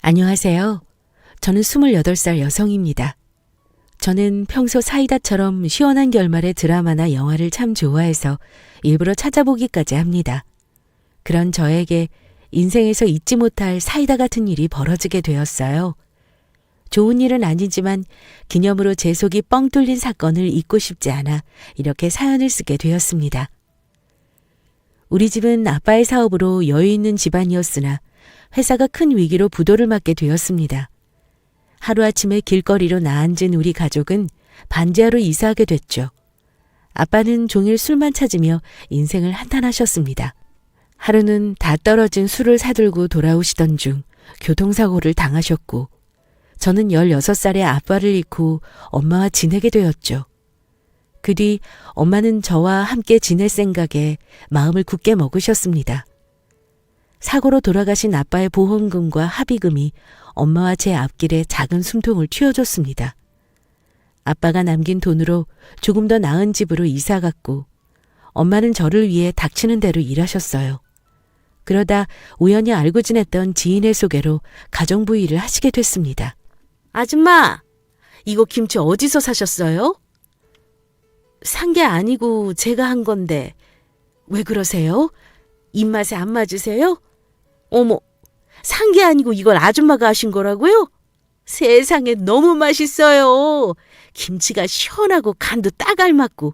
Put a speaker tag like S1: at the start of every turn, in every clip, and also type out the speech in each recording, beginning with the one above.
S1: 안녕하세요. 저는 28살 여성입니다. 저는 평소 사이다처럼 시원한 결말의 드라마나 영화를 참 좋아해서 일부러 찾아보기까지 합니다. 그런 저에게 인생에서 잊지 못할 사이다 같은 일이 벌어지게 되었어요. 좋은 일은 아니지만 기념으로 제 속이 뻥 뚫린 사건을 잊고 싶지 않아 이렇게 사연을 쓰게 되었습니다. 우리 집은 아빠의 사업으로 여유 있는 집안이었으나 회사가 큰 위기로 부도를 맞게 되었습니다. 하루아침에 길거리로 나앉은 우리 가족은 반지하로 이사하게 됐죠. 아빠는 종일 술만 찾으며 인생을 한탄하셨습니다. 하루는 다 떨어진 술을 사들고 돌아오시던 중 교통사고를 당하셨고, 저는 16살에 아빠를 잃고 엄마와 지내게 되었죠. 그 뒤 엄마는 저와 함께 지낼 생각에 마음을 굳게 먹으셨습니다. 사고로 돌아가신 아빠의 보험금과 합의금이 엄마와 제 앞길에 작은 숨통을 틔워줬습니다. 아빠가 남긴 돈으로 조금 더 나은 집으로 이사 갔고, 엄마는 저를 위해 닥치는 대로 일하셨어요. 그러다 우연히 알고 지냈던 지인의 소개로 가정부 일을 하시게 됐습니다. 아줌마, 이거 김치 어디서 사셨어요? 산 게 아니고 제가 한 건데 왜 그러세요? 입맛에 안 맞으세요? 어머, 산 게 아니고 이걸 아줌마가 하신 거라고요? 세상에 너무 맛있어요. 김치가 시원하고 간도 딱 알맞고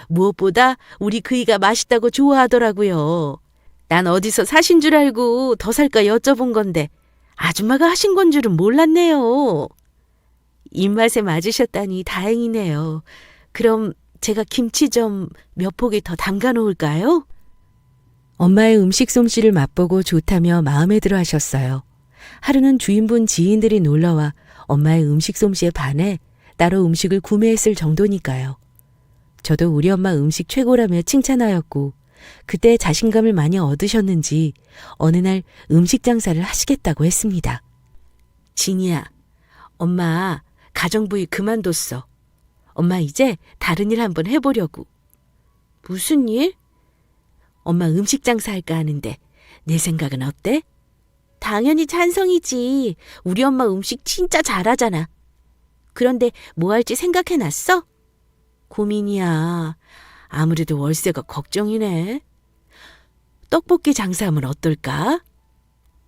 S1: 무엇보다 우리 그이가 맛있다고 좋아하더라고요. 난 어디서 사신 줄 알고 더 살까 여쭤본 건데 아줌마가 하신 건 줄은 몰랐네요. 입맛에 맞으셨다니 다행이네요. 그럼 제가 김치 좀 몇 포기 더 담가 놓을까요? 엄마의 음식 솜씨를 맛보고 좋다며 마음에 들어 하셨어요. 하루는 주인분 지인들이 놀러와 엄마의 음식 솜씨에 반해 따로 음식을 구매했을 정도니까요. 저도 우리 엄마 음식 최고라며 칭찬하였고, 그때 자신감을 많이 얻으셨는지 어느 날 음식 장사를 하시겠다고 했습니다. 진이야, 엄마 가정부 일 그만뒀어. 엄마 이제 다른 일 한번 해보려고. 무슨 일? 엄마 음식 장사할까 하는데 내 생각은 어때? 당연히 찬성이지. 우리 엄마 음식 진짜 잘하잖아. 그런데 뭐 할지 생각해놨어? 고민이야. 아무래도 월세가 걱정이네. 떡볶이 장사하면 어떨까?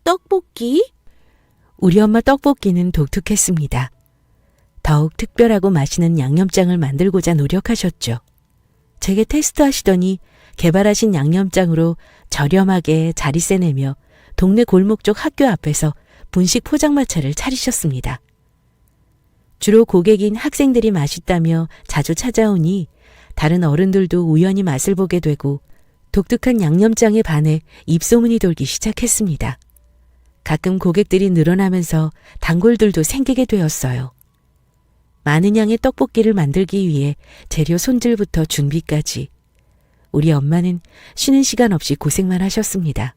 S1: 떡볶이? 우리 엄마 떡볶이는 독특했습니다. 더욱 특별하고 맛있는 양념장을 만들고자 노력하셨죠. 제게 테스트하시더니 개발하신 양념장으로 저렴하게 자리세 내며 동네 골목 쪽 학교 앞에서 분식 포장마차를 차리셨습니다. 주로 고객인 학생들이 맛있다며 자주 찾아오니 다른 어른들도 우연히 맛을 보게 되고 독특한 양념장에 반해 입소문이 돌기 시작했습니다. 가끔 고객들이 늘어나면서 단골들도 생기게 되었어요. 많은 양의 떡볶이를 만들기 위해 재료 손질부터 준비까지 우리 엄마는 쉬는 시간 없이 고생만 하셨습니다.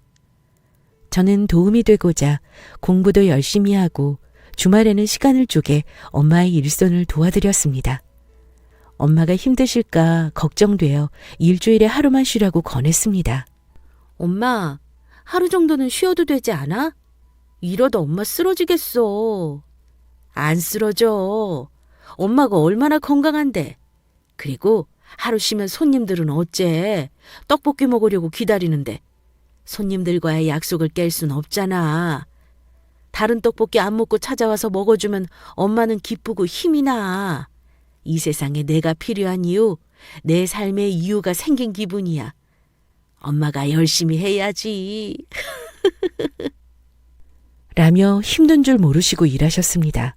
S1: 저는 도움이 되고자 공부도 열심히 하고 주말에는 시간을 쪼개 엄마의 일손을 도와드렸습니다. 엄마가 힘드실까 걱정되어 일주일에 하루만 쉬라고 권했습니다. 엄마, 하루 정도는 쉬어도 되지 않아? 이러다 엄마 쓰러지겠어. 안 쓰러져. 엄마가 얼마나 건강한데. 그리고 하루 쉬면 손님들은 어째? 떡볶이 먹으려고 기다리는데. 손님들과의 약속을 깰 순 없잖아. 다른 떡볶이 안 먹고 찾아와서 먹어주면 엄마는 기쁘고 힘이 나. 이 세상에 내가 필요한 이유, 내 삶의 이유가 생긴 기분이야. 엄마가 열심히 해야지. 라며 힘든 줄 모르시고 일하셨습니다.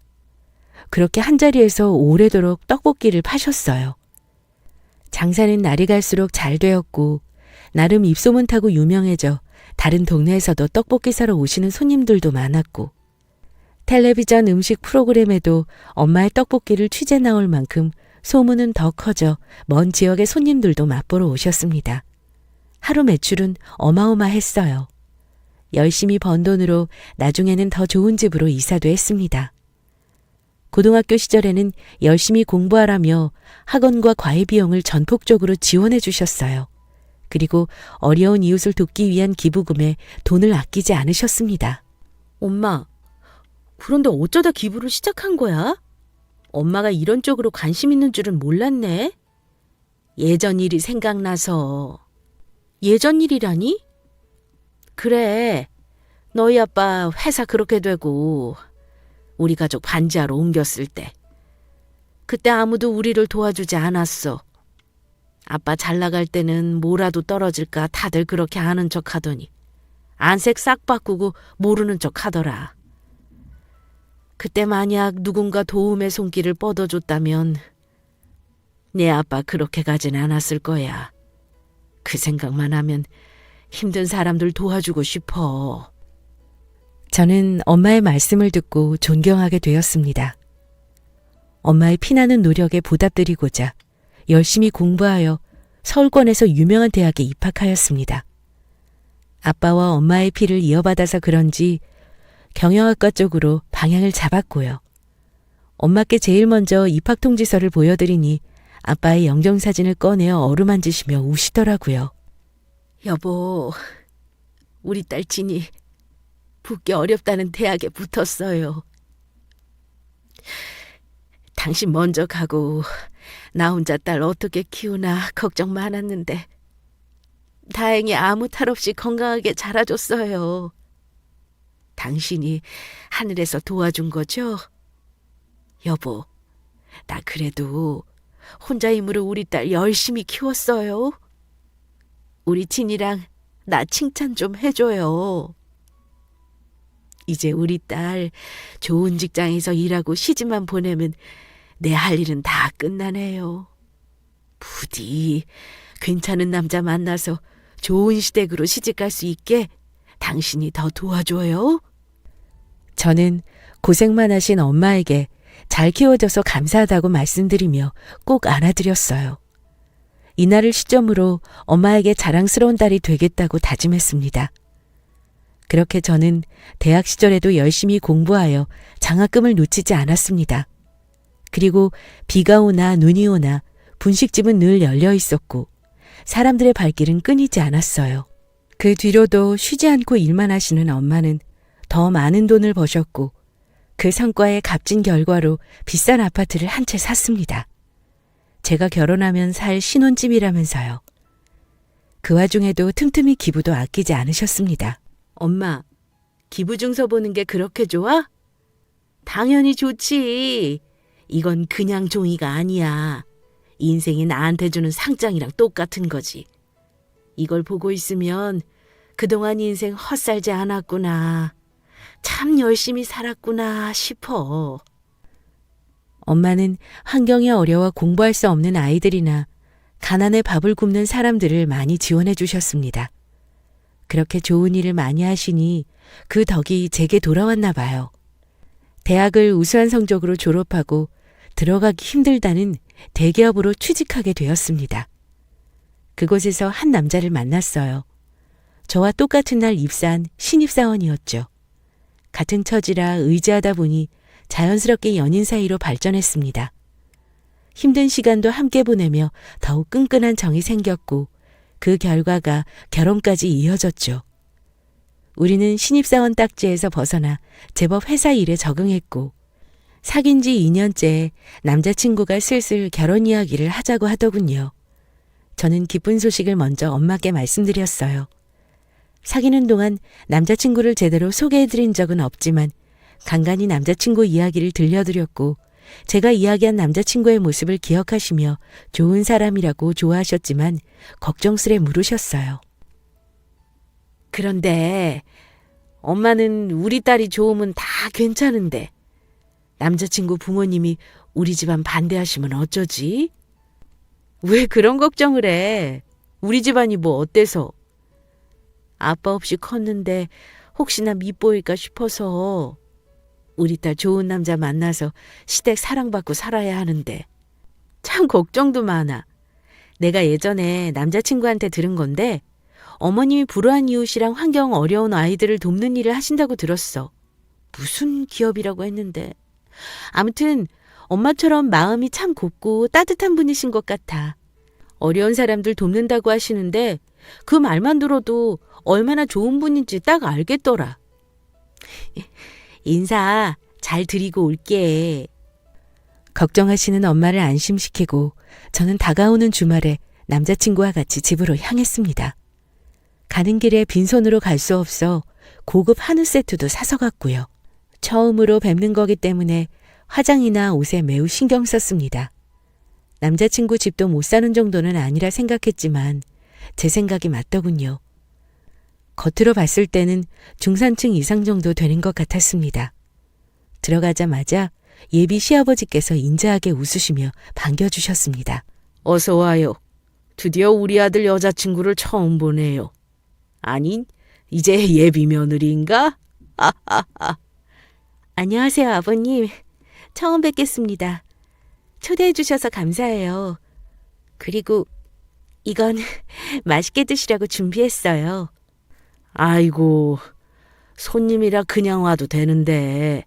S1: 그렇게 한자리에서 오래도록 떡볶이를 파셨어요. 장사는 날이 갈수록 잘 되었고 나름 입소문 타고 유명해져 다른 동네에서도 떡볶이 사러 오시는 손님들도 많았고, 텔레비전 음식 프로그램에도 엄마의 떡볶이를 취재 나올 만큼 소문은 더 커져 먼 지역의 손님들도 맛보러 오셨습니다. 하루 매출은 어마어마했어요. 열심히 번 돈으로 나중에는 더 좋은 집으로 이사도 했습니다. 고등학교 시절에는 열심히 공부하라며 학원과 과외 비용을 전폭적으로 지원해 주셨어요. 그리고 어려운 이웃을 돕기 위한 기부금에 돈을 아끼지 않으셨습니다. 엄마, 그런데 어쩌다 기부를 시작한 거야? 엄마가 이런 쪽으로 관심 있는 줄은 몰랐네. 예전 일이 생각나서. 예전 일이라니? 그래. 너희 아빠 회사 그렇게 되고 우리 가족 반지하로 옮겼을 때. 그때 아무도 우리를 도와주지 않았어. 아빠 잘 나갈 때는 뭐라도 떨어질까 다들 그렇게 아는 척 하더니 안색 싹 바꾸고 모르는 척 하더라. 그때 만약 누군가 도움의 손길을 뻗어줬다면 내 아빠 그렇게 가진 않았을 거야. 그 생각만 하면 힘든 사람들 도와주고 싶어. 저는 엄마의 말씀을 듣고 존경하게 되었습니다. 엄마의 피나는 노력에 보답드리고자 열심히 공부하여 서울권에서 유명한 대학에 입학하였습니다. 아빠와 엄마의 피를 이어받아서 그런지 경영학과 쪽으로 방향을 잡았고요. 엄마께 제일 먼저 입학 통지서를 보여드리니 아빠의 영정사진을 꺼내어 어루만지시며 우시더라고요. 여보, 우리 딸 진이 붙기 어렵다는 대학에 붙었어요. 당신 먼저 가고 나 혼자 딸 어떻게 키우나 걱정 많았는데 다행히 아무 탈 없이 건강하게 자라줬어요. 당신이 하늘에서 도와준 거죠? 여보, 나 그래도 혼자 힘으로 우리 딸 열심히 키웠어요. 우리 진이랑 나 칭찬 좀 해줘요. 이제 우리 딸 좋은 직장에서 일하고 시집만 보내면 내 할 일은 다 끝나네요. 부디 괜찮은 남자 만나서 좋은 시댁으로 시집갈 수 있게 당신이 더 도와줘요. 저는 고생만 하신 엄마에게 잘 키워줘서 감사하다고 말씀드리며 꼭 안아드렸어요. 이날을 시점으로 엄마에게 자랑스러운 딸이 되겠다고 다짐했습니다. 그렇게 저는 대학 시절에도 열심히 공부하여 장학금을 놓치지 않았습니다. 그리고 비가 오나 눈이 오나 분식집은 늘 열려 있었고 사람들의 발길은 끊이지 않았어요. 그 뒤로도 쉬지 않고 일만 하시는 엄마는 더 많은 돈을 버셨고 그 성과의 값진 결과로 비싼 아파트를 한 채 샀습니다. 제가 결혼하면 살 신혼집이라면서요. 그 와중에도 틈틈이 기부도 아끼지 않으셨습니다. 엄마, 기부 증서 보는 게 그렇게 좋아? 당연히 좋지. 이건 그냥 종이가 아니야. 인생이 나한테 주는 상장이랑 똑같은 거지. 이걸 보고 있으면 그동안 인생 헛살지 않았구나. 참 열심히 살았구나 싶어. 엄마는 환경이 어려워 공부할 수 없는 아이들이나 가난에 밥을 굶는 사람들을 많이 지원해 주셨습니다. 그렇게 좋은 일을 많이 하시니 그 덕이 제게 돌아왔나 봐요. 대학을 우수한 성적으로 졸업하고 들어가기 힘들다는 대기업으로 취직하게 되었습니다. 그곳에서 한 남자를 만났어요. 저와 똑같은 날 입사한 신입사원이었죠. 같은 처지라 의지하다 보니 자연스럽게 연인 사이로 발전했습니다. 힘든 시간도 함께 보내며 더욱 끈끈한 정이 생겼고 그 결과가 결혼까지 이어졌죠. 우리는 신입사원 딱지에서 벗어나 제법 회사 일에 적응했고 사귄 지 2년째 남자친구가 슬슬 결혼 이야기를 하자고 하더군요. 저는 기쁜 소식을 먼저 엄마께 말씀드렸어요. 사귀는 동안 남자친구를 제대로 소개해드린 적은 없지만 간간히 남자친구 이야기를 들려드렸고 제가 이야기한 남자친구의 모습을 기억하시며 좋은 사람이라고 좋아하셨지만 걱정스레 물으셨어요. 그런데 엄마는 우리 딸이 좋으면 다 괜찮은데 남자친구 부모님이 우리 집안 반대하시면 어쩌지? 왜 그런 걱정을 해? 우리 집안이 뭐 어때서? 아빠 없이 컸는데 혹시나 밉보일까 싶어서 우리 딸 좋은 남자 만나서 시댁 사랑받고 살아야 하는데 참 걱정도 많아. 내가 예전에 남자친구한테 들은 건데 어머님이 불우한 이웃이랑 환경 어려운 아이들을 돕는 일을 하신다고 들었어. 무슨 기업이라고 했는데. 아무튼 엄마처럼 마음이 참 곱고 따뜻한 분이신 것 같아. 어려운 사람들 돕는다고 하시는데 그 말만 들어도 얼마나 좋은 분인지 딱 알겠더라. 인사 잘 드리고 올게. 걱정하시는 엄마를 안심시키고 저는 다가오는 주말에 남자친구와 같이 집으로 향했습니다. 가는 길에 빈손으로 갈 수 없어 고급 한우 세트도 사서 갔고요. 처음으로 뵙는 거기 때문에 화장이나 옷에 매우 신경 썼습니다. 남자친구 집도 못 사는 정도는 아니라 생각했지만 제 생각이 맞더군요. 겉으로 봤을 때는 중산층 이상 정도 되는 것 같았습니다. 들어가자마자 예비 시아버지께서 인자하게 웃으시며 반겨주셨습니다.
S2: 어서 와요. 드디어 우리 아들 여자친구를 처음 보네요. 아니, 이제 예비 며느리인가?
S1: 안녕하세요, 아버님. 처음 뵙겠습니다. 초대해 주셔서 감사해요. 그리고 이건 맛있게 드시라고 준비했어요.
S2: 아이고, 손님이라 그냥 와도 되는데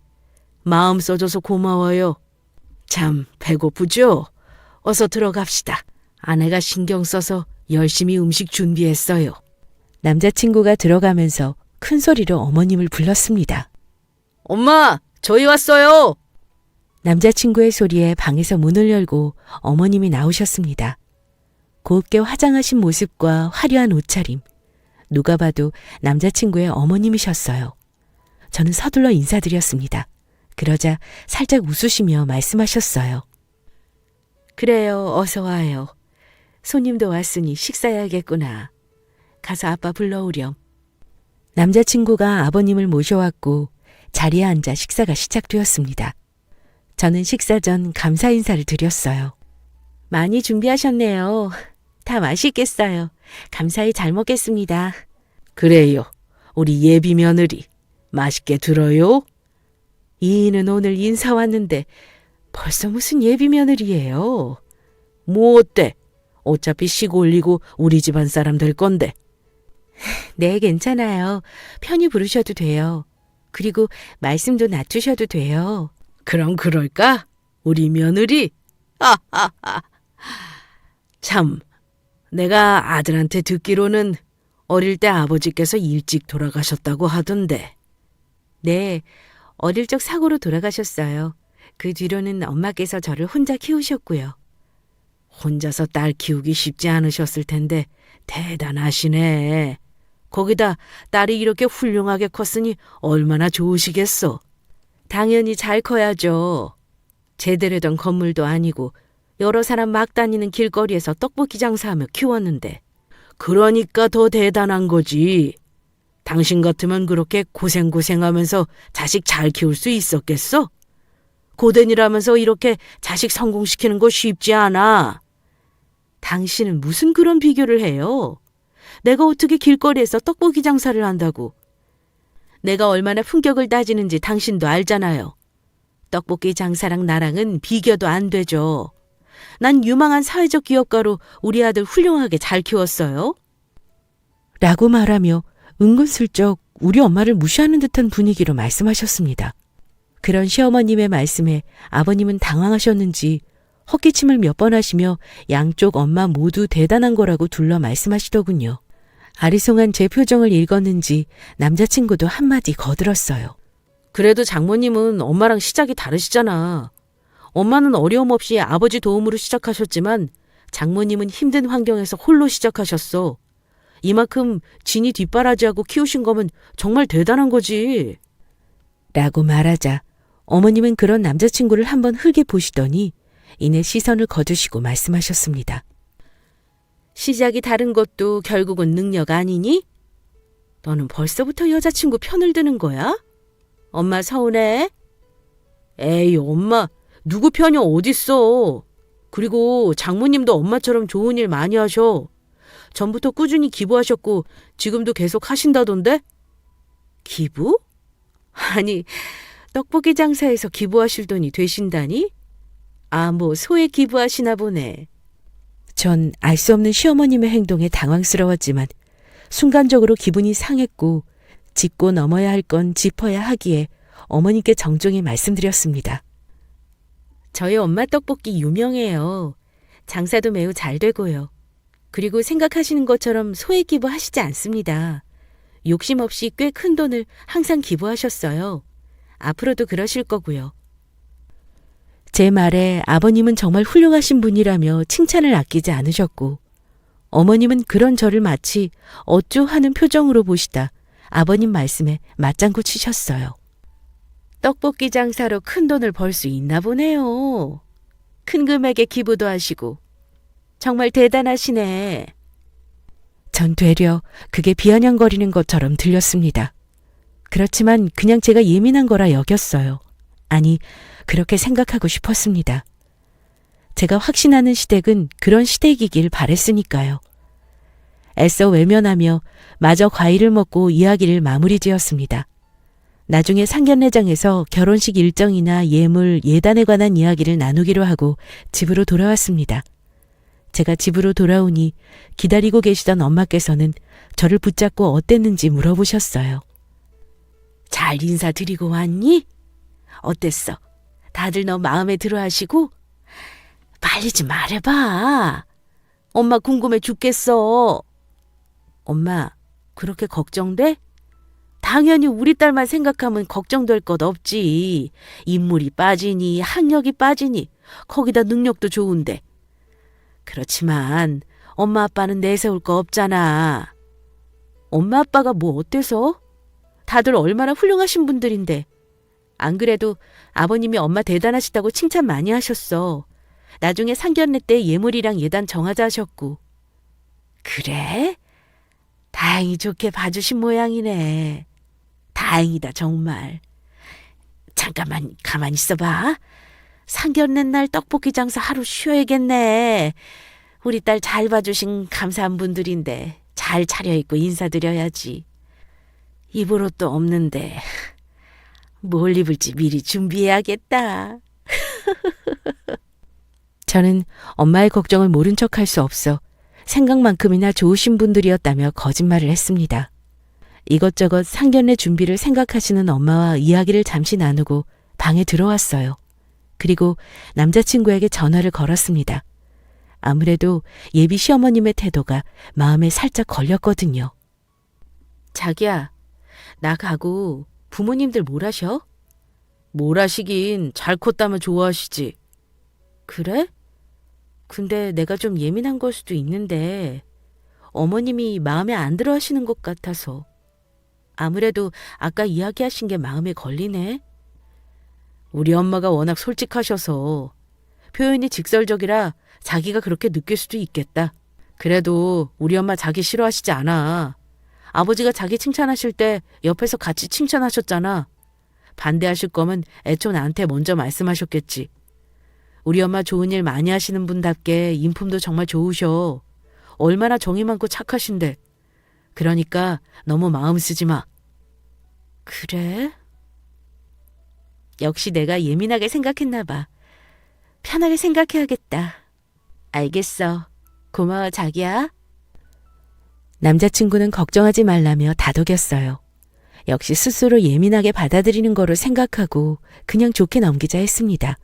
S2: 마음 써줘서 고마워요. 참 배고프죠? 어서 들어갑시다. 아내가 신경 써서 열심히 음식 준비했어요.
S1: 남자친구가 들어가면서 큰 소리로 어머님을 불렀습니다.
S2: 엄마, 저희 왔어요.
S1: 남자친구의 소리에 방에서 문을 열고 어머님이 나오셨습니다. 곱게 화장하신 모습과 화려한 옷차림. 누가 봐도 남자친구의 어머님이셨어요. 저는 서둘러 인사드렸습니다. 그러자 살짝 웃으시며 말씀하셨어요. 그래요, 어서 와요. 손님도 왔으니 식사해야겠구나. 가서 아빠 불러오렴. 남자친구가 아버님을 모셔왔고 자리에 앉아 식사가 시작되었습니다. 저는 식사 전 감사 인사를 드렸어요. 많이 준비하셨네요. 다 맛있겠어요. 감사히 잘 먹겠습니다.
S2: 그래요. 우리 예비 며느리 맛있게 들어요.
S1: 이인은 오늘 인사 왔는데 벌써 무슨 예비 며느리예요.
S2: 뭐 어때? 어차피 식 올리고 우리 집안 사람 될 건데.
S1: 네, 괜찮아요. 편히 부르셔도 돼요. 그리고 말씀도 낮추셔도 돼요.
S2: 그럼 그럴까? 우리 며느리? 참, 내가 아들한테 듣기로는 어릴 때 아버지께서 일찍 돌아가셨다고 하던데.
S1: 네, 어릴 적 사고로 돌아가셨어요. 그 뒤로는 엄마께서 저를 혼자 키우셨고요.
S2: 혼자서 딸 키우기 쉽지 않으셨을 텐데 대단하시네. 거기다 딸이 이렇게 훌륭하게 컸으니 얼마나 좋으시겠어.
S1: 당연히 잘 커야죠. 제대로 된 건물도 아니고 여러 사람 막 다니는 길거리에서 떡볶이 장사하며 키웠는데.
S2: 그러니까 더 대단한 거지. 당신 같으면 그렇게 고생하면서 자식 잘 키울 수 있었겠어? 고된이라면서 이렇게 자식 성공시키는 거 쉽지 않아.
S1: 당신은 무슨 그런 비교를 해요? 내가 어떻게 길거리에서 떡볶이 장사를 한다고. 내가 얼마나 품격을 따지는지 당신도 알잖아요. 떡볶이 장사랑 나랑은 비교도 안 되죠. 난 유망한 사회적 기업가로 우리 아들 훌륭하게 잘 키웠어요. 라고 말하며 은근슬쩍 우리 엄마를 무시하는 듯한 분위기로 말씀하셨습니다. 그런 시어머님의 말씀에 아버님은 당황하셨는지 헛기침을 몇 번 하시며 양쪽 엄마 모두 대단한 거라고 둘러 말씀하시더군요. 아리송한 제 표정을 읽었는지 남자친구도 한마디 거들었어요.
S2: 그래도 장모님은 엄마랑 시작이 다르시잖아. 엄마는 어려움 없이 아버지 도움으로 시작하셨지만 장모님은 힘든 환경에서 홀로 시작하셨어. 이만큼 진이 뒷바라지하고 키우신 거면 정말 대단한 거지.
S1: 라고 말하자 어머님은 그런 남자친구를 한번 흘게 보시더니 이내 시선을 거두시고 말씀하셨습니다. 시작이 다른 것도 결국은 능력 아니니? 너는 벌써부터 여자친구 편을 드는 거야? 엄마 서운해?
S2: 에이, 엄마, 누구 편이 어딨어. 그리고 장모님도 엄마처럼 좋은 일 많이 하셔. 전부터 꾸준히 기부하셨고 지금도 계속 하신다던데?
S1: 기부? 아니, 떡볶이 장사에서 기부하실 돈이 되신다니? 아, 뭐 소에 기부하시나 보네. 전 알 수 없는 시어머님의 행동에 당황스러웠지만 순간적으로 기분이 상했고 짚고 넘어야 할 건 짚어야 하기에 어머니께 정중히 말씀드렸습니다. 저희 엄마 떡볶이 유명해요. 장사도 매우 잘 되고요. 그리고 생각하시는 것처럼 소액 기부하시지 않습니다. 욕심 없이 꽤 큰 돈을 항상 기부하셨어요.
S2: 앞으로도 그러실 거고요.
S1: 제 말에 아버님은 정말 훌륭하신 분이라며 칭찬을 아끼지 않으셨고, 어머님은 그런 저를 마치 어쭈 하는 표정으로 보시다 아버님 말씀에 맞장구 치셨어요.
S2: 떡볶이 장사로 큰 돈을 벌 수 있나 보네요. 큰 금액의 기부도 하시고. 정말 대단하시네.
S1: 전 되려 그게 비아냥거리는 것처럼 들렸습니다. 그렇지만 그냥 제가 예민한 거라 여겼어요. 아니, 그렇게 생각하고 싶었습니다. 제가 확신하는 시댁은 그런 시댁이길 바랬으니까요. 애써 외면하며 마저 과일을 먹고 이야기를 마무리 지었습니다. 나중에 상견례장에서 결혼식 일정이나 예물, 예단에 관한 이야기를 나누기로 하고 집으로 돌아왔습니다. 제가 집으로 돌아오니 기다리고 계시던 엄마께서는 저를 붙잡고 어땠는지 물어보셨어요.
S2: 잘 인사드리고 왔니? 어땠어? 다들 너 마음에 들어 하시고? 빨리 좀 말해봐. 엄마 궁금해 죽겠어. 엄마, 그렇게 걱정돼? 당연히 우리 딸만 생각하면 걱정될 것 없지. 인물이 빠지니 학력이 빠지니 거기다 능력도 좋은데. 그렇지만 엄마 아빠는 내세울 거 없잖아. 엄마 아빠가 뭐 어때서? 다들 얼마나 훌륭하신 분들인데. 안 그래도 아버님이 엄마 대단하시다고 칭찬 많이 하셨어. 나중에 상견례 때 예물이랑 예단 정하자 하셨고. 그래? 다행히 좋게 봐주신 모양이네. 다행이다 정말. 잠깐만 가만히 있어봐. 상견례 날 떡볶이 장사 하루 쉬어야겠네. 우리 딸 잘 봐주신 감사한 분들인데 잘 차려입고 인사드려야지. 입을 옷도 없는데 뭘 입을지 미리 준비해야겠다.
S1: 저는 엄마의 걱정을 모른 척할 수 없어 생각만큼이나 좋으신 분들이었다며 거짓말을 했습니다. 이것저것 상견례 준비를 생각하시는 엄마와 이야기를 잠시 나누고 방에 들어왔어요. 그리고 남자친구에게 전화를 걸었습니다. 아무래도 예비 시어머님의 태도가 마음에 살짝 걸렸거든요.
S2: 자기야, 나 가고 부모님들 뭘 하셔? 뭘 하시긴 잘 컸다면 좋아하시지. 그래? 근데 내가 좀 예민한 걸 수도 있는데 어머님이 마음에 안 들어 하시는 것 같아서. 아무래도 아까 이야기하신 게 마음에 걸리네. 우리 엄마가 워낙 솔직하셔서 표현이 직설적이라 자기가 그렇게 느낄 수도 있겠다. 그래도 우리 엄마 자기 싫어하시지 않아. 아버지가 자기 칭찬하실 때 옆에서 같이 칭찬하셨잖아. 반대하실 거면 애초 나한테 먼저 말씀하셨겠지. 우리 엄마 좋은 일 많이 하시는 분답게 인품도 정말 좋으셔. 얼마나 정이 많고 착하신데. 그러니까 너무 마음 쓰지 마. 그래? 역시 내가 예민하게 생각했나 봐. 편하게 생각해야겠다. 알겠어. 고마워 자기야.
S1: 남자친구는 걱정하지 말라며 다독였어요. 역시 스스로 예민하게 받아들이는 거로 생각하고 그냥 좋게 넘기자 했습니다.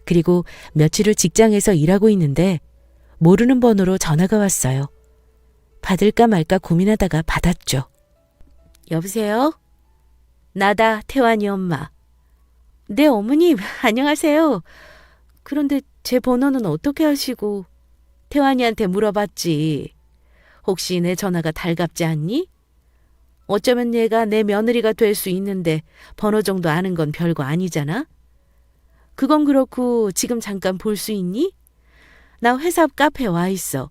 S1: 그리고 며칠 후 직장에서 일하고 있는데 모르는 번호로 전화가 왔어요. 받을까 말까 고민하다가 받았죠.
S2: 여보세요? 나다, 태환이 엄마. 네, 어머님, 안녕하세요. 그런데 제 번호는 어떻게 하시고? 태환이한테 물어봤지. 혹시 내 전화가 달갑지 않니? 어쩌면 얘가 내 며느리가 될 수 있는데 번호 정도 아는 건 별거 아니잖아? 그건 그렇고 지금 잠깐 볼 수 있니? 나 회사 앞 카페에 와 있어.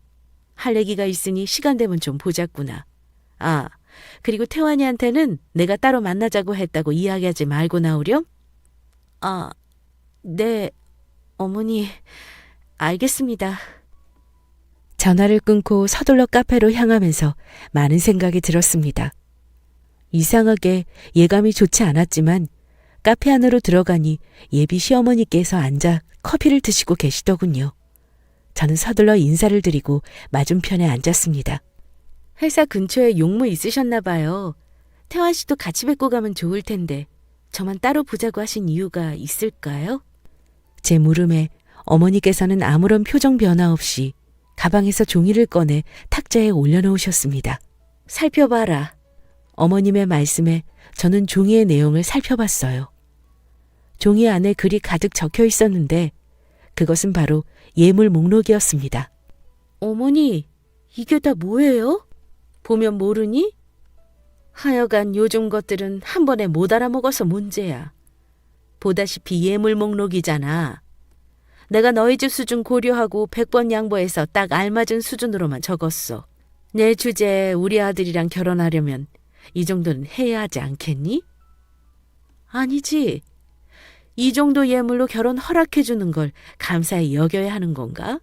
S2: 할 얘기가 있으니 시간 되면 좀 보자꾸나. 아, 그리고 태환이한테는 내가 따로 만나자고 했다고 이야기하지 말고 나오렴? 아, 네, 어머니, 알겠습니다.
S1: 전화를 끊고 서둘러 카페로 향하면서 많은 생각이 들었습니다. 이상하게 예감이 좋지 않았지만 카페 안으로 들어가니 예비 시어머니께서 앉아 커피를 드시고 계시더군요. 저는 서둘러 인사를 드리고 맞은편에 앉았습니다.
S2: 회사 근처에 용무 있으셨나 봐요. 태환 씨도 같이 뵙고 가면 좋을 텐데 저만 따로 보자고 하신 이유가 있을까요?
S1: 제 물음에 어머니께서는 아무런 표정 변화 없이 가방에서 종이를 꺼내 탁자에 올려놓으셨습니다.
S2: 살펴봐라.
S1: 어머님의 말씀에 저는 종이의 내용을 살펴봤어요. 종이 안에 글이 가득 적혀 있었는데 그것은 바로 예물 목록이었습니다.
S2: 어머니, 이게 다 뭐예요? 보면 모르니? 하여간 요즘 것들은 한 번에 못 알아먹어서 문제야. 보다시피 예물 목록이잖아. 내가 너희 집 수준 고려하고 100번 양보해서 딱 알맞은 수준으로만 적었어. 내 주제에 우리 아들이랑 결혼하려면 이 정도는 해야 하지 않겠니? 아니지. 이 정도 예물로 결혼 허락해주는 걸 감사히 여겨야 하는 건가?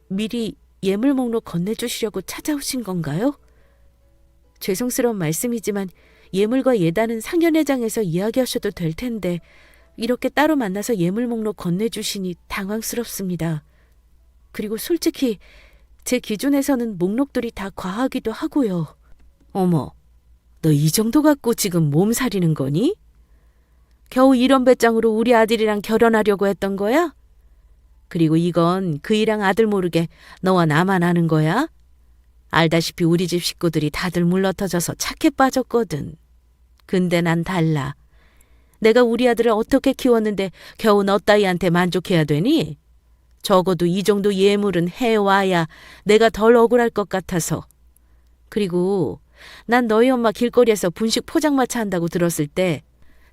S2: 미리 예물 목록 건네주시려고 찾아오신 건가요? 죄송스러운 말씀이지만 예물과 예단은 상견례장에서 이야기하셔도 될 텐데 이렇게 따로 만나서 예물 목록 건네주시니 당황스럽습니다. 그리고 솔직히 제 기준에서는 목록들이 다 과하기도 하고요. 어머, 너 이 정도 갖고 지금 몸살이는 거니? 겨우 이런 배짱으로 우리 아들이랑 결혼하려고 했던 거야? 그리고 이건 그이랑 아들 모르게 너와 나만 아는 거야? 알다시피 우리 집 식구들이 다들 물러터져서 착해 빠졌거든. 근데 난 달라. 내가 우리 아들을 어떻게 키웠는데 겨우 너 따위한테 만족해야 되니? 적어도 이 정도 예물은 해와야 내가 덜 억울할 것 같아서. 그리고 난 너희 엄마 길거리에서 분식 포장마차 한다고 들었을 때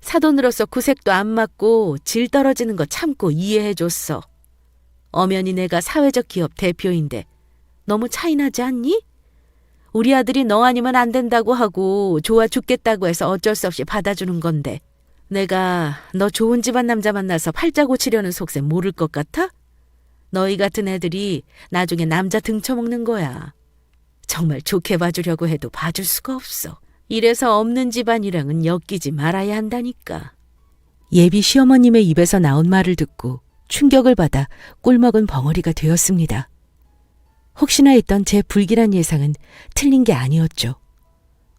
S2: 사돈으로서 구색도 안 맞고 질 떨어지는 거 참고 이해해줬어. 엄연히 내가 사회적 기업 대표인데 너무 차이나지 않니? 우리 아들이 너 아니면 안 된다고 하고 좋아 죽겠다고 해서 어쩔 수 없이 받아주는 건데 내가 너 좋은 집안 남자 만나서 팔자 고치려는 속셈 모를 것 같아? 너희 같은 애들이 나중에 남자 등쳐먹는 거야. 정말 좋게 봐주려고 해도 봐줄 수가 없어. 이래서 없는 집안이랑은 엮이지 말아야 한다니까.
S1: 예비 시어머님의 입에서 나온 말을 듣고 충격을 받아 꿀먹은 벙어리가 되었습니다. 혹시나 했던 제 불길한 예상은 틀린 게 아니었죠.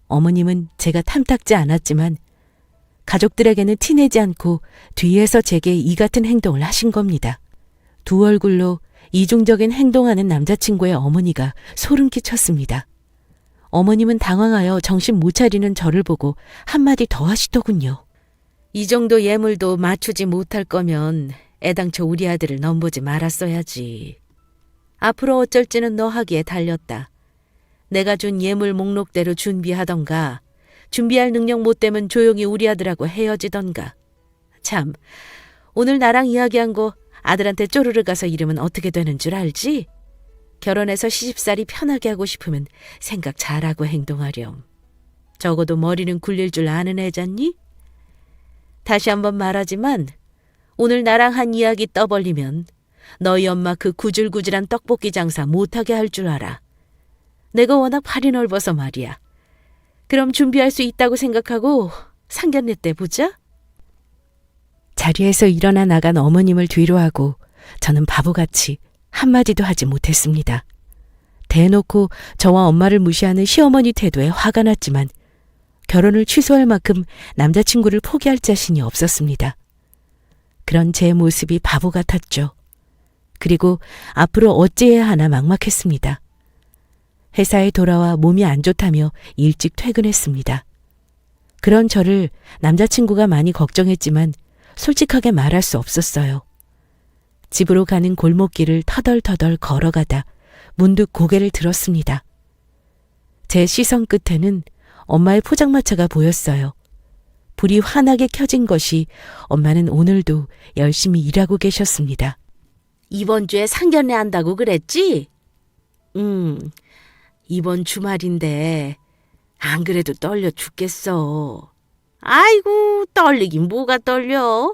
S1: 어머님은 제가 탐탁지 않았지만 가족들에게는 티내지 않고 뒤에서 제게 이 같은 행동을 하신 겁니다. 두 얼굴로 이중적인 행동하는 남자친구의 어머니가 소름 끼쳤습니다. 어머님은 당황하여 정신 못 차리는 저를 보고 한마디 더 하시더군요.
S2: 이 정도 예물도 맞추지 못할 거면 애당초 우리 아들을 넘보지 말았어야지. 앞으로 어쩔지는 너 하기에 달렸다. 내가 준 예물 목록대로 준비하던가 준비할 능력 못 되면 조용히 우리 아들하고 헤어지던가. 참, 오늘 나랑 이야기한 거 아들한테 쪼르르 가서 이러면 어떻게 되는 줄 알지? 결혼해서 시집살이 편하게 하고 싶으면 생각 잘하고 행동하렴. 적어도 머리는 굴릴 줄 아는 애잖니? 다시 한번 말하지만 오늘 나랑 한 이야기 떠벌리면 너희 엄마 그 구질구질한 떡볶이 장사 못하게 할 줄 알아. 내가 워낙 팔이 넓어서 말이야. 그럼 준비할 수 있다고 생각하고 상견례 때 보자.
S1: 자리에서 일어나 나간 어머님을 뒤로하고 저는 바보같이 한마디도 하지 못했습니다. 대놓고 저와 엄마를 무시하는 시어머니 태도에 화가 났지만 결혼을 취소할 만큼 남자친구를 포기할 자신이 없었습니다. 그런 제 모습이 바보 같았죠. 그리고 앞으로 어찌해야 하나 막막했습니다. 회사에 돌아와 몸이 안 좋다며 일찍 퇴근했습니다. 그런 저를 남자친구가 많이 걱정했지만 솔직하게 말할 수 없었어요. 집으로 가는 골목길을 터덜터덜 걸어가다 문득 고개를 들었습니다. 제 시선 끝에는 엄마의 포장마차가 보였어요. 불이 환하게 켜진 것이 엄마는 오늘도 열심히 일하고 계셨습니다.
S2: 이번 주에 상견례 한다고 그랬지? 이번 주말인데 안 그래도 떨려 죽겠어. 아이고, 떨리긴 뭐가 떨려.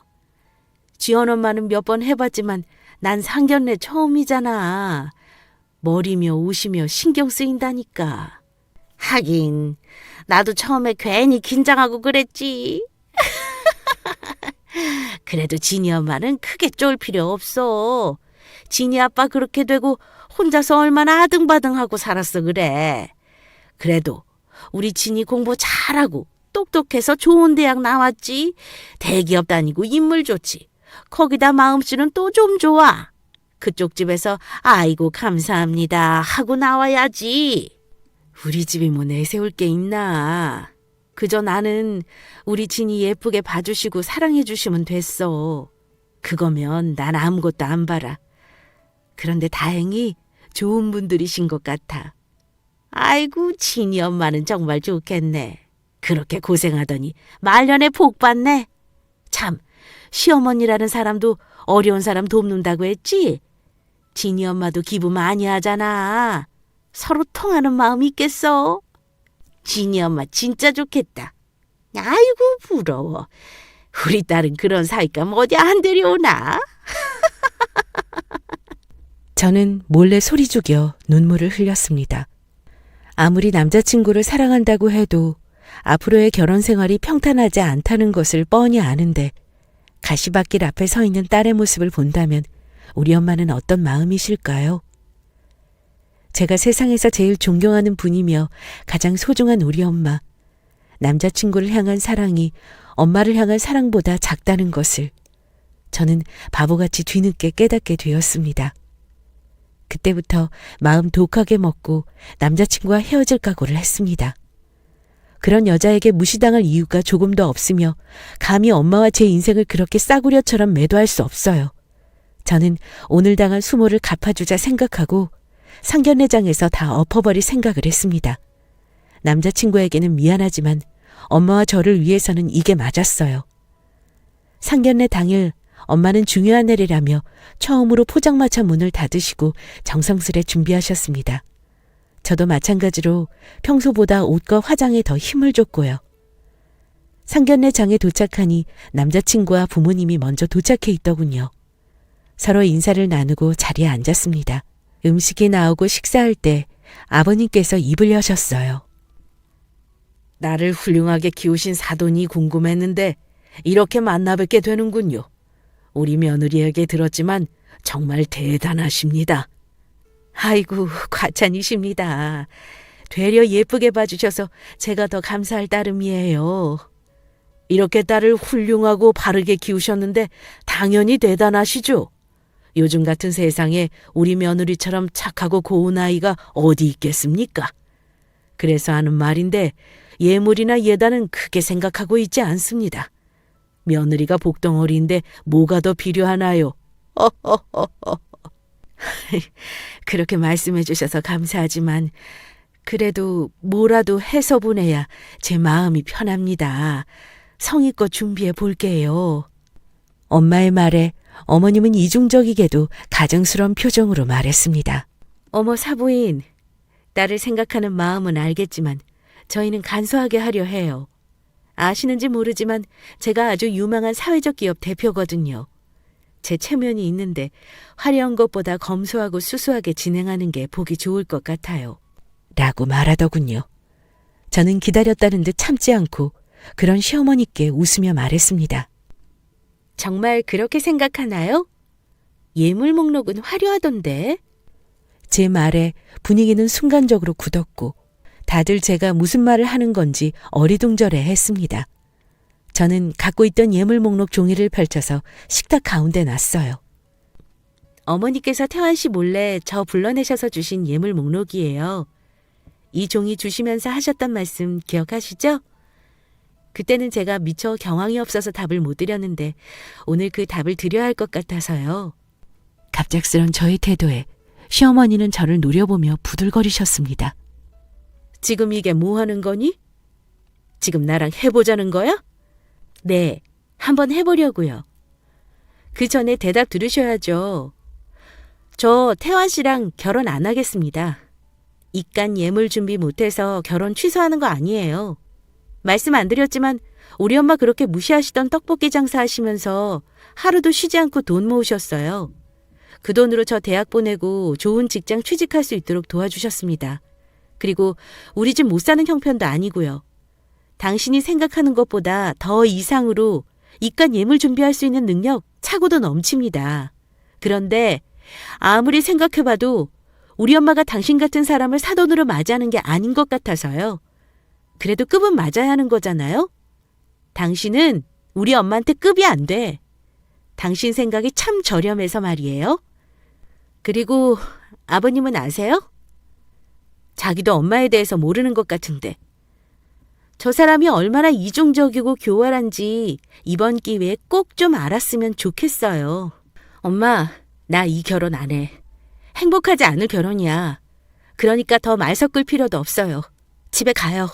S2: 지연 엄마는 몇 번 해봤지만 난 상견례 처음이잖아. 머리며 옷이며 신경 쓰인다니까. 하긴 나도 처음에 괜히 긴장하고 그랬지. 그래도 진이 엄마는 크게 쫄 필요 없어. 진이 아빠 그렇게 되고 혼자서 얼마나 아등바등하고 살았어 그래. 그래도 우리 진이 공부 잘하고 똑똑해서 좋은 대학 나왔지. 대기업 다니고 인물 좋지. 거기다 마음씨는 또 좀 좋아. 그쪽 집에서 아이고 감사합니다 하고 나와야지. 우리 집이 뭐 내세울 게 있나. 그저 나는 우리 진이 예쁘게 봐주시고 사랑해주시면 됐어. 그거면 난 아무것도 안 바라. 그런데 다행히 좋은 분들이신 것 같아. 아이고, 진이 엄마는 정말 좋겠네. 그렇게 고생하더니 말년에 복 받네. 참, 시어머니라는 사람도 어려운 사람 돕는다고 했지? 진이 엄마도 기부 많이 하잖아. 서로 통하는 마음이 있겠어? 진이 엄마 진짜 좋겠다. 아이고, 부러워. 우리 딸은 그런 사이감 어디 안 데려오나?
S1: 저는 몰래 소리 죽여 눈물을 흘렸습니다. 아무리 남자친구를 사랑한다고 해도 앞으로의 결혼 생활이 평탄하지 않다는 것을 뻔히 아는데 가시밭길 앞에 서 있는 딸의 모습을 본다면 우리 엄마는 어떤 마음이실까요? 제가 세상에서 제일 존경하는 분이며 가장 소중한 우리 엄마. 남자친구를 향한 사랑이 엄마를 향한 사랑보다 작다는 것을 저는 바보같이 뒤늦게 깨닫게 되었습니다. 그때부터 마음 독하게 먹고 남자친구와 헤어질 각오를 했습니다. 그런 여자에게 무시당할 이유가 조금도 없으며 감히 엄마와 제 인생을 그렇게 싸구려처럼 매도할 수 없어요. 저는 오늘 당한 수모를 갚아주자 생각하고 상견례장에서 다 엎어버릴 생각을 했습니다. 남자친구에게는 미안하지만 엄마와 저를 위해서는 이게 맞았어요. 상견례 당일 엄마는 중요한 날이라며 처음으로 포장마차 문을 닫으시고 정성스레 준비하셨습니다. 저도 마찬가지로 평소보다 옷과 화장에 더 힘을 줬고요. 상견례장에 도착하니 남자친구와 부모님이 먼저 도착해 있더군요. 서로 인사를 나누고 자리에 앉았습니다. 음식이 나오고 식사할 때 아버님께서 입을 여셨어요.
S2: 나를 훌륭하게 키우신 사돈이 궁금했는데 이렇게 만나 뵙게 되는군요. 우리 며느리에게 들었지만 정말 대단하십니다. 아이고, 과찬이십니다. 되려 예쁘게 봐주셔서 제가 더 감사할 따름이에요. 이렇게 딸을 훌륭하고 바르게 키우셨는데 당연히 대단하시죠. 요즘 같은 세상에 우리 며느리처럼 착하고 고운 아이가 어디 있겠습니까? 그래서 하는 말인데 예물이나 예단은 크게 생각하고 있지 않습니다. 며느리가 복덩어리인데 뭐가 더 필요하나요? 그렇게 말씀해 주셔서 감사하지만 그래도 뭐라도 해서 보내야 제 마음이 편합니다. 성의껏 준비해 볼게요.
S1: 엄마의 말에 어머님은 이중적이게도 가증스러운 표정으로 말했습니다.
S2: 어머 사부인, 딸을 생각하는 마음은 알겠지만 저희는 간소하게 하려 해요. 아시는지 모르지만 제가 아주 유망한 사회적 기업 대표거든요. 제 체면이 있는데 화려한 것보다 검소하고 수수하게 진행하는 게 보기 좋을 것 같아요.
S1: 라고 말하더군요. 저는 기다렸다는 듯 참지 않고 그런 시어머니께 웃으며 말했습니다.
S2: 정말 그렇게 생각하나요? 예물 목록은 화려하던데.
S1: 제 말에 분위기는 순간적으로 굳었고 다들 제가 무슨 말을 하는 건지 어리둥절해 했습니다. 저는 갖고 있던 예물 목록 종이를 펼쳐서 식탁 가운데 놨어요.
S2: 어머니께서 태환 씨 몰래 저 불러내셔서 주신 예물 목록이에요. 이 종이 주시면서 하셨던 말씀 기억하시죠? 그때는 제가 미처 경황이 없어서 답을 못 드렸는데 오늘 그 답을 드려야 할 것 같아서요.
S1: 갑작스런 저의 태도에 시어머니는 저를 노려보며 부들거리셨습니다.
S2: 지금 이게 뭐 하는 거니? 지금 나랑 해보자는 거야? 네, 한번 해보려고요. 그 전에 대답 들으셔야죠. 저 태환 씨랑 결혼 안 하겠습니다. 입간 예물 준비 못해서 결혼 취소하는 거 아니에요. 말씀 안 드렸지만 우리 엄마 그렇게 무시하시던 떡볶이 장사하시면서 하루도 쉬지 않고 돈 모으셨어요. 그 돈으로 저 대학 보내고 좋은 직장 취직할 수 있도록 도와주셨습니다. 그리고 우리 집 못 사는 형편도 아니고요. 당신이 생각하는 것보다 더 이상으로 입간 예물 준비할 수 있는 능력 차고도 넘칩니다. 그런데 아무리 생각해봐도 우리 엄마가 당신 같은 사람을 사돈으로 맞이하는 게 아닌 것 같아서요. 그래도 급은 맞아야 하는 거잖아요. 당신은 우리 엄마한테 급이 안 돼. 당신 생각이 참 저렴해서 말이에요. 그리고 아버님은 아세요? 자기도 엄마에 대해서 모르는 것 같은데. 저 사람이 얼마나 이중적이고 교활한지 이번 기회에 꼭 좀 알았으면 좋겠어요. 엄마, 나 이 결혼 안 해. 행복하지 않을 결혼이야. 그러니까 더 말 섞을 필요도 없어요. 집에 가요.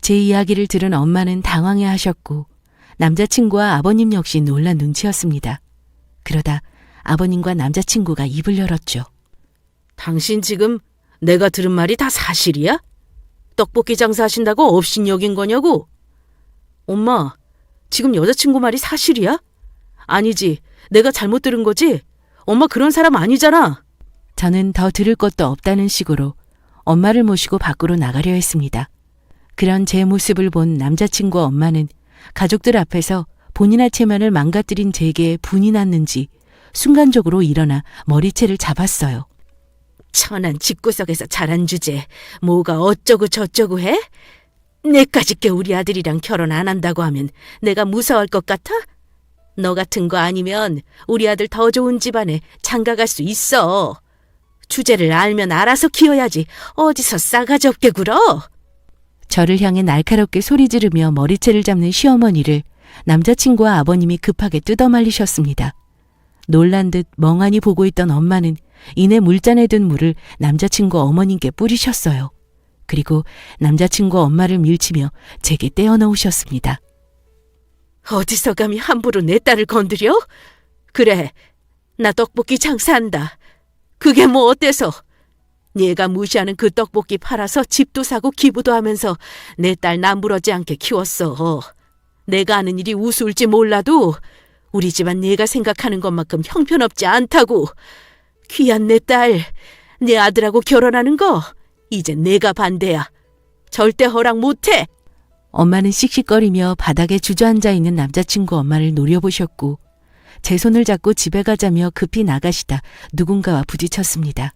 S1: 제 이야기를 들은 엄마는 당황해 하셨고 남자친구와 아버님 역시 놀란 눈치였습니다. 그러다 아버님과 남자친구가 입을 열었죠.
S2: 당신 지금 내가 들은 말이 다 사실이야? 떡볶이 장사하신다고 업신여긴 거냐고? 엄마, 지금 여자친구 말이 사실이야? 아니지, 내가 잘못 들은 거지? 엄마 그런 사람 아니잖아.
S1: 저는 더 들을 것도 없다는 식으로 엄마를 모시고 밖으로 나가려 했습니다. 그런 제 모습을 본 남자친구 엄마는 가족들 앞에서 본인의 체면을 망가뜨린 제게 분이 났는지 순간적으로 일어나 머리채를 잡았어요.
S2: 천한 집구석에서 자란 주제 뭐가 어쩌고 저쩌고 해? 내까짓 게 우리 아들이랑 결혼 안 한다고 하면 내가 무서워할 것 같아? 너 같은 거 아니면 우리 아들 더 좋은 집안에 장가갈 수 있어. 주제를 알면 알아서 키워야지 어디서 싸가지 없게 굴어?
S1: 저를 향해 날카롭게 소리 지르며 머리채를 잡는 시어머니를 남자친구와 아버님이 급하게 뜯어말리셨습니다. 놀란 듯 멍하니 보고 있던 엄마는 이내 물잔에 든 물을 남자친구 어머님께 뿌리셨어요. 그리고 남자친구 엄마를 밀치며 제게 떼어놓으셨습니다.
S2: 어디서 감히 함부로 내 딸을 건드려? 그래, 나 떡볶이 장사한다. 그게 뭐 어때서? 얘가 무시하는 그 떡볶이 팔아서 집도 사고 기부도 하면서 내 딸 남부러지 않게 키웠어. 내가 하는 일이 우스울지 몰라도 우리 집안 내가 생각하는 것만큼 형편없지 않다고. 귀한 내 딸, 내 아들하고 결혼하는 거 이제 내가 반대야. 절대 허락 못해.
S1: 엄마는 씩씩거리며 바닥에 주저앉아 있는 남자친구 엄마를 노려보셨고 제 손을 잡고 집에 가자며 급히 나가시다 누군가와 부딪혔습니다.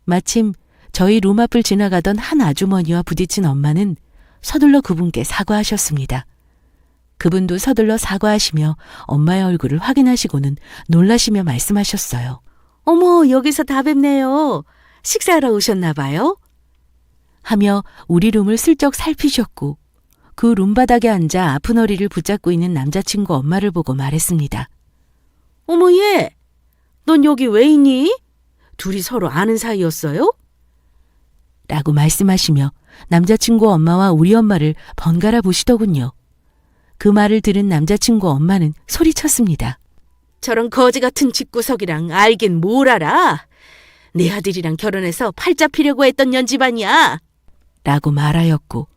S1: 마침 저희 룸 앞을 지나가던 한 아주머니와 부딪힌 엄마는 서둘러 그분께 사과하셨습니다. 그분도 서둘러 사과하시며 엄마의 얼굴을 확인하시고는 놀라시며 말씀하셨어요.
S2: 어머, 여기서 다 뵙네요. 식사하러 오셨나 봐요?
S1: 하며 우리 룸을 슬쩍 살피셨고 그 룸바닥에 앉아 아픈 허리를 붙잡고 있는 남자친구 엄마를 보고 말했습니다.
S2: 어머, 얘, 넌 여기 왜 있니? 둘이 서로 아는 사이였어요?
S1: 라고 말씀하시며 남자친구 엄마와 우리 엄마를 번갈아 보시더군요. 그 말을 들은 남자친구 엄마는 소리쳤습니다.
S2: 저런 거지 같은 집구석이랑 알긴 뭘 알아? 내 아들이랑 결혼해서 팔자 피려고 했던 년집안이야.
S1: 라고 말하였고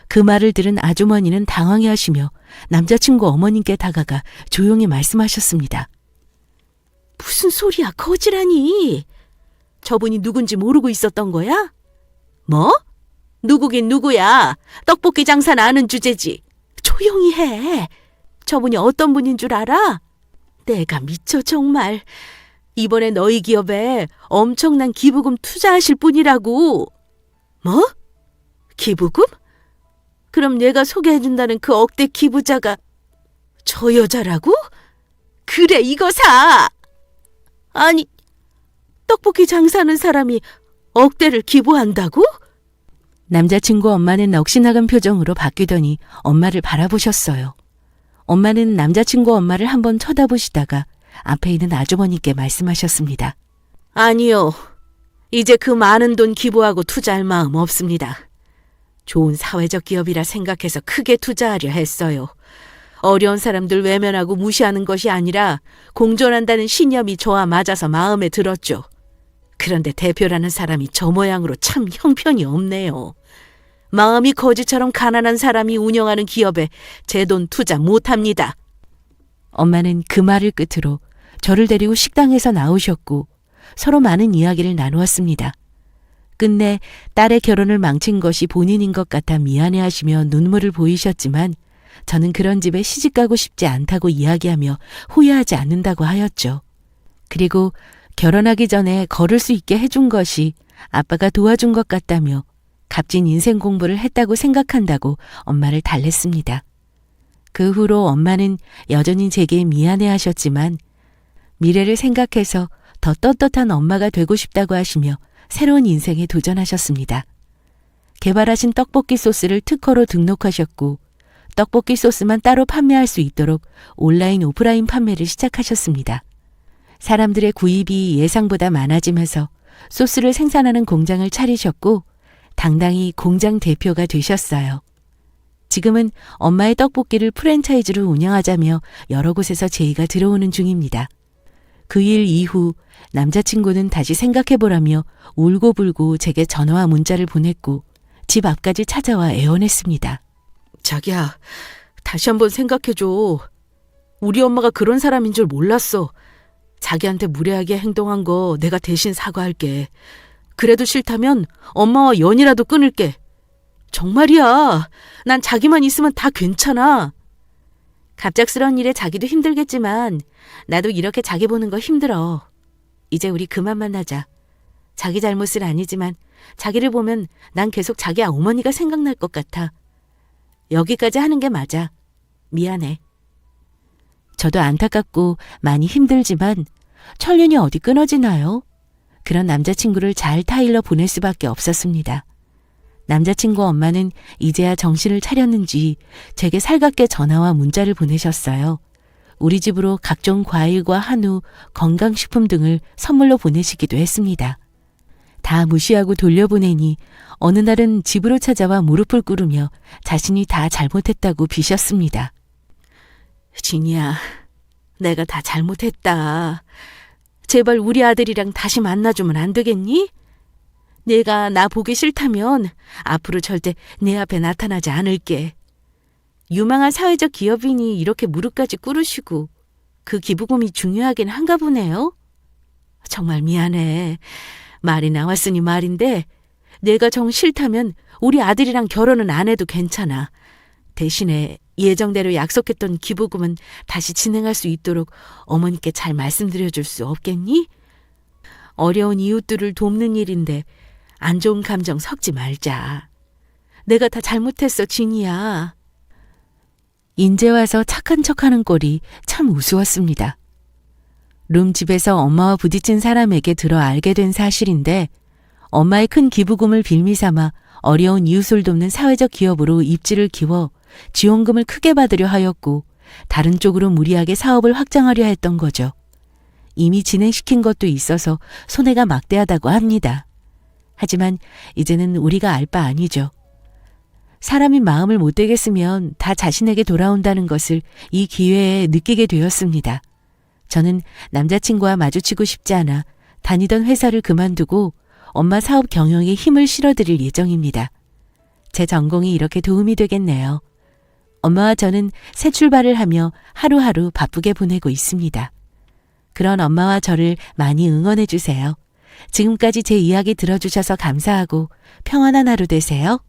S1: 그 말을 들은 아주머니는 당황해하시며 남자친구 어머님께 다가가 조용히 말씀하셨습니다.
S2: 무슨 소리야, 거지라니. 저분이 누군지 모르고 있었던 거야? 뭐? 누구긴 누구야. 떡볶이 장사는 아는 주제지. 조용히 해. 저분이 어떤 분인 줄 알아? 내가 미쳐 정말. 이번에 너희 기업에 엄청난 기부금 투자하실 분이라고. 뭐? 기부금? 그럼 내가 소개해준다는 그 억대 기부자가 저 여자라고? 그래, 이거 사! 아니, 떡볶이 장사하는 사람이 억대를 기부한다고?
S1: 남자친구 엄마는 넋이나간 표정으로 바뀌더니 엄마를 바라보셨어요. 엄마는 남자친구 엄마를 한번 쳐다보시다가 앞에 있는 아주머니께 말씀하셨습니다.
S2: 아니요. 이제 그 많은 돈 기부하고 투자할 마음 없습니다. 좋은 사회적 기업이라 생각해서 크게 투자하려 했어요. 어려운 사람들 외면하고 무시하는 것이 아니라 공존한다는 신념이 저와 맞아서 마음에 들었죠. 그런데 대표라는 사람이 저 모양으로 참 형편이 없네요. 마음이 거지처럼 가난한 사람이 운영하는 기업에 제 돈 투자 못합니다.
S1: 엄마는 그 말을 끝으로 저를 데리고 식당에서 나오셨고 서로 많은 이야기를 나누었습니다. 끝내 딸의 결혼을 망친 것이 본인인 것 같아 미안해하시며 눈물을 보이셨지만 저는 그런 집에 시집가고 싶지 않다고 이야기하며 후회하지 않는다고 하였죠. 그리고 결혼하기 전에 걸을 수 있게 해준 것이 아빠가 도와준 것 같다며 값진 인생 공부를 했다고 생각한다고 엄마를 달랬습니다. 그 후로 엄마는 여전히 제게 미안해하셨지만 미래를 생각해서 더 떳떳한 엄마가 되고 싶다고 하시며 새로운 인생에 도전하셨습니다. 개발하신 떡볶이 소스를 특허로 등록하셨고 떡볶이 소스만 따로 판매할 수 있도록 온라인 오프라인 판매를 시작하셨습니다. 사람들의 구입이 예상보다 많아지면서 소스를 생산하는 공장을 차리셨고 당당히 공장 대표가 되셨어요. 지금은 엄마의 떡볶이를 프랜차이즈로 운영하자며 여러 곳에서 제의가 들어오는 중입니다. 그 일 이후 남자친구는 다시 생각해보라며 울고불고 제게 전화와 문자를 보냈고 집 앞까지 찾아와 애원했습니다.
S2: 자기야, 다시 한번 생각해줘. 우리 엄마가 그런 사람인 줄 몰랐어. 자기한테 무례하게 행동한 거 내가 대신 사과할게. 그래도 싫다면 엄마와 연이라도 끊을게. 정말이야. 난 자기만 있으면 다 괜찮아.
S1: 갑작스러운 일에 자기도 힘들겠지만 나도 이렇게 자기 보는 거 힘들어. 이제 우리 그만 만나자. 자기 잘못은 아니지만 자기를 보면 난 계속 자기 어머니가 생각날 것 같아. 여기까지 하는 게 맞아. 미안해. 저도 안타깝고 많이 힘들지만 천륜이 어디 끊어지나요? 그런 남자친구를 잘 타일러 보낼 수밖에 없었습니다. 남자친구 엄마는 이제야 정신을 차렸는지 제게 살갑게 전화와 문자를 보내셨어요. 우리 집으로 각종 과일과 한우, 건강식품 등을 선물로 보내시기도 했습니다. 다 무시하고 돌려보내니 어느 날은 집으로 찾아와 무릎을 꿇으며 자신이 다 잘못했다고 비셨습니다.
S2: 진이야, 내가 다 잘못했다. 제발 우리 아들이랑 다시 만나주면 안 되겠니? 내가 나 보기 싫다면 앞으로 절대 내 앞에 나타나지 않을게.
S1: 유망한 사회적 기업인이 이렇게 무릎까지 꿇으시고 그 기부금이 중요하긴 한가 보네요. 정말 미안해. 말이 나왔으니 말인데 내가 정 싫다면 우리 아들이랑 결혼은 안 해도 괜찮아. 대신에 예정대로 약속했던 기부금은 다시 진행할 수 있도록 어머니께 잘 말씀드려줄 수 없겠니? 어려운 이웃들을 돕는 일인데 안 좋은 감정 섞지 말자. 내가 다 잘못했어, 진이야. 인제 와서 착한 척하는 꼴이 참 우스웠습니다. 룸집에서 엄마와 부딪힌 사람에게 들어 알게 된 사실인데 엄마의 큰 기부금을 빌미삼아 어려운 이웃을 돕는 사회적 기업으로 입지를 키워 지원금을 크게 받으려 하였고 다른 쪽으로 무리하게 사업을 확장하려 했던 거죠. 이미 진행시킨 것도 있어서 손해가 막대하다고 합니다. 하지만 이제는 우리가 알 바 아니죠. 사람이 마음을 못되게 쓰면 다 자신에게 돌아온다는 것을 이 기회에 느끼게 되었습니다. 저는 남자친구와 마주치고 싶지 않아 다니던 회사를 그만두고 엄마 사업 경영에 힘을 실어드릴 예정입니다. 제 전공이 이렇게 도움이 되겠네요. 엄마와 저는 새 출발을 하며 하루하루 바쁘게 보내고 있습니다. 그런 엄마와 저를 많이 응원해 주세요. 지금까지 제 이야기 들어주셔서 감사하고 평안한 하루 되세요.